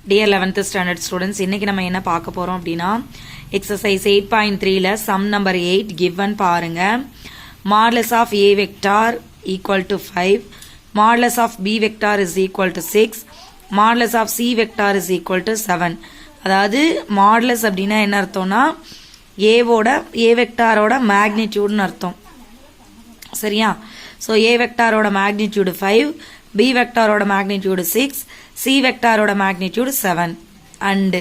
Dear 11th standard students, இன்னைக்கு நம்ம என்ன பார்க்க போறோம் அப்படினா exercise 8.3ல sum number 8 given பாருங்க. Modulus of a vector equal to 5, modulus of b vector is equal to 6, modulus of c vector is equal to 7. அதாவது modulus அப்படினா என்ன அர்த்தம்னா a வெக்டாரோட magnitude அர்த்தம். சரியா? So a வெக்டாரோட magnitude 5, b வெக்டாரோட magnitude 6, c வெக்டாரோட magnitude 7 and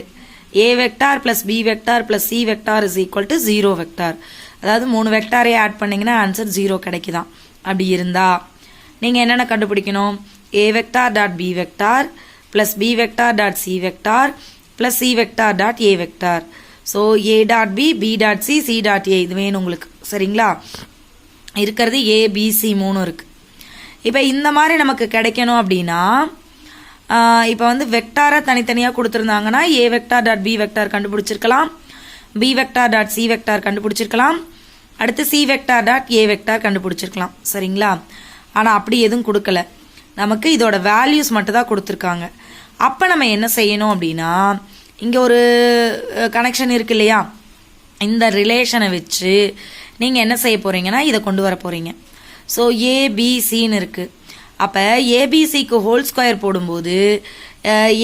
a vector plus b vector plus c vector is equal to 0 vector. அதாவது மூணு வெக்டாரை add பண்ணீங்கன்னா ஆன்சர் 0 கிடைக்குதாம். அப்படி இருந்தா நீங்க என்னென்ன கண்டுபிடிக்கணும்? a vector dot b vector plus b vector dot c vector plus c vector dot a vector. So a dot b, b dot c, c dot a இது வேணும் உங்களுக்கு. சரிங்களா? இருக்கிறது a b c மூணு இருக்கு. இப்போ இந்த மாதிரி நமக்கு கிடைக்கணும் அப்படின்னா இப்போ வந்து வெக்டாரை தனித்தனியாக கொடுத்துருந்தாங்கன்னா a vector dot b vector கண்டுபிடிச்சிருக்கலாம், b vector dot c vector கண்டுபிடிச்சிருக்கலாம், அடுத்து c vector dot a vector கண்டுபிடிச்சிருக்கலாம். சரிங்களா? ஆனால் அப்படி எதுவும் கொடுக்கல, நமக்கு இதோட வேல்யூஸ் மட்டும் தான் கொடுத்துருக்காங்க. அப்போ நம்ம என்ன செய்யணும் அப்படின்னா இங்கே ஒரு கனெக்ஷன் இருக்கு இல்லையா, இந்த ரிலேஷனை வச்சு நீங்கள் என்ன செய்ய போகிறீங்கன்னா இதை கொண்டு வர போகிறீங்க. ஸோ ஏபிசின்னு இருக்குது. அப்போ ஏபிசிக்கு ஹோல் ஸ்கொயர் போடும்போது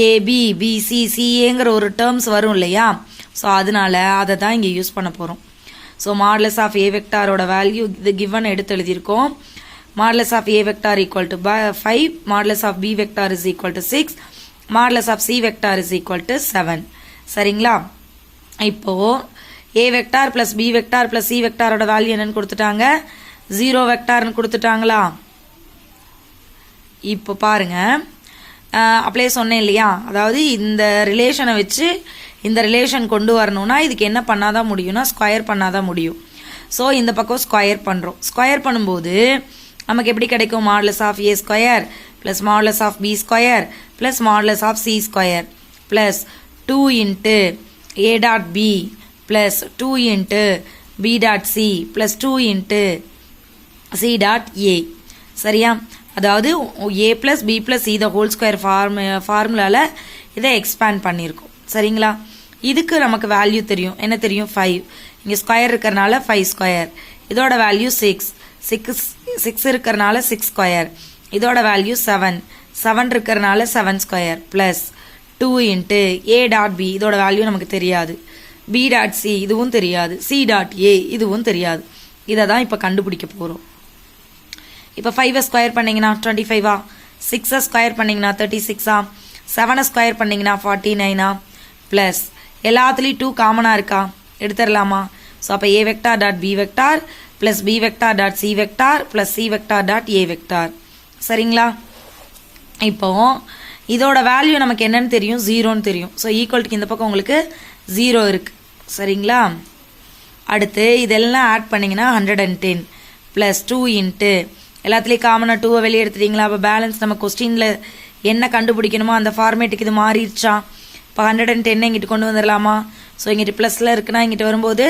ஏபி பிசி சிஏங்கிற ஒரு டேர்ம்ஸ் வரும் இல்லையா, ஸோ அதனால அதை தான் இங்கே யூஸ் பண்ண போகிறோம். ஸோ மாடுலஸ் ஆஃப் ஏ வெக்டாரோட வேல்யூ இது கிவன் எடுத்து எழுதியிருக்கோம். Modulus of A vector equal to 5, modulus of B vector is equal to 6, modulus of C vector is equal to 7. சரிங்களா? இப்போ A vector plus B vector plus C வெக்டாரோட value என்னன்னு கொடுத்துட்டாங்க, 0 வெக்டார்னு கொடுத்துட்டாங்களா? இப்போ பாருங்க, அப்படியே சொன்னேன் இல்லையா, அதாவது இந்த ரிலேஷனை வச்சு இந்த ரிலேஷன் கொண்டு வரணும்னா இதுக்கு என்ன பண்ணாதான் முடியும்னா ஸ்கொயர் பண்ணாதான் முடியும். ஸோ இந்த பக்கம் ஸ்கொயர் பண்ணுறோம். ஸ்கொயர் பண்ணும்போது நமக்கு எப்படி கிடைக்கும்? Modulus of A square plus modulus of B square plus modulus of C square plus 2 into A dot B plus 2 into B dot C plus 2 into C dot A. சரியா? அதாவது A plus B plus C the whole square ஃபார்முலாவில் இதை expand பண்ணியிருக்கோம். சரிங்களா? இதுக்கு நமக்கு value தெரியும். என்ன தெரியும்? 5. இங்கே ஸ்கொயர் இருக்கிறனால 5 ஸ்கொயர். இதோட வேல்யூ 6 இருக்கிறனால 6 ஸ்கொயர். இதோட வேல்யூ 7 இருக்கிறனால 7 square plus 2 into A dot B, இதோட வேல்யூ நமக்கு தெரியாது, பி டாட் சி இதுவும் தெரியாது, சி டாட் ஏ இதுவும் தெரியாது. இதை தான் இப்போ கண்டுபிடிக்க போகிறோம். இப்போ 5 ஸ்கொயர் பண்ணிங்கன்னா 25ஆ, 6 ஸ்கொயர் பண்ணிங்கன்னா 36ஆ, 7 ஸ்கொயர் பண்ணிங்கன்னா 49ஆ, ப்ளஸ் எல்லாத்துலேயும் 2 காமனாக இருக்கா, எடுத்துடலாமா? ஸோ அப்போ A vector dot B vector plus B vector dot C vector plus C vector dot A vector. சரிங்களா? இப்போ இதோட வேல்யூ நமக்கு என்னன்னு தெரியும்? 0ன்னு தெரியும். ஸோ ஈக்குவல்ட்டுக்கு இந்த பக்கம் உங்களுக்கு 0 இருக்குது. சரிங்களா? அடுத்து இதெல்லாம் ஆட் பண்ணிங்கன்னா 110 ப்ளஸ் 2 இன்ட்டு எல்லாத்துலேயும் காமனாக 2 வெளியே எடுத்துட்டீங்களா? அப்போ பேலன்ஸ் நம்ம கொஸ்டினில் என்ன கண்டுபிடிக்கணுமோ அந்த ஃபார்மேட்டுக்கு இது மாறிடுச்சா? இப்போ 110 இங்கிட்டு கொண்டு வந்துடலாமா? ஸோ இங்கிட்டு ப்ளஸில் இருக்குன்னா இங்கிட்டு வரும்போது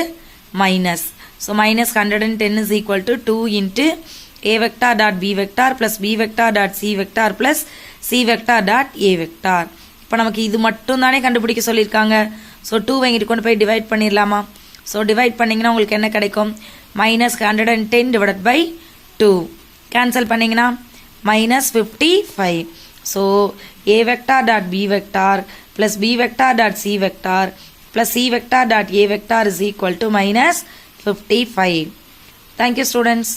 minus. So minus 110 is equal to 2 into A vector dot B vector plus B vector dot C vector plus C vector dot A vector. இப்போ நமக்கு இது மட்டும் தானே கண்டுபிடிக்க சொல்லியிருக்காங்க. ஸோ 2 இங்கிட்டு கொண்டு போய் டிவைட் பண்ணிடலாமா? ஸோ டிவைட் பண்ணிங்கன்னா உங்களுக்கு என்ன கிடைக்கும்? மைனஸ் 110 டிவைட் பை 2 கேன்சல் பண்ணிங்கன்னா minus 55. So A vector dot B vector plus B vector dot C vector plus C vector dot A vector is equal to minus 55. Thank you students.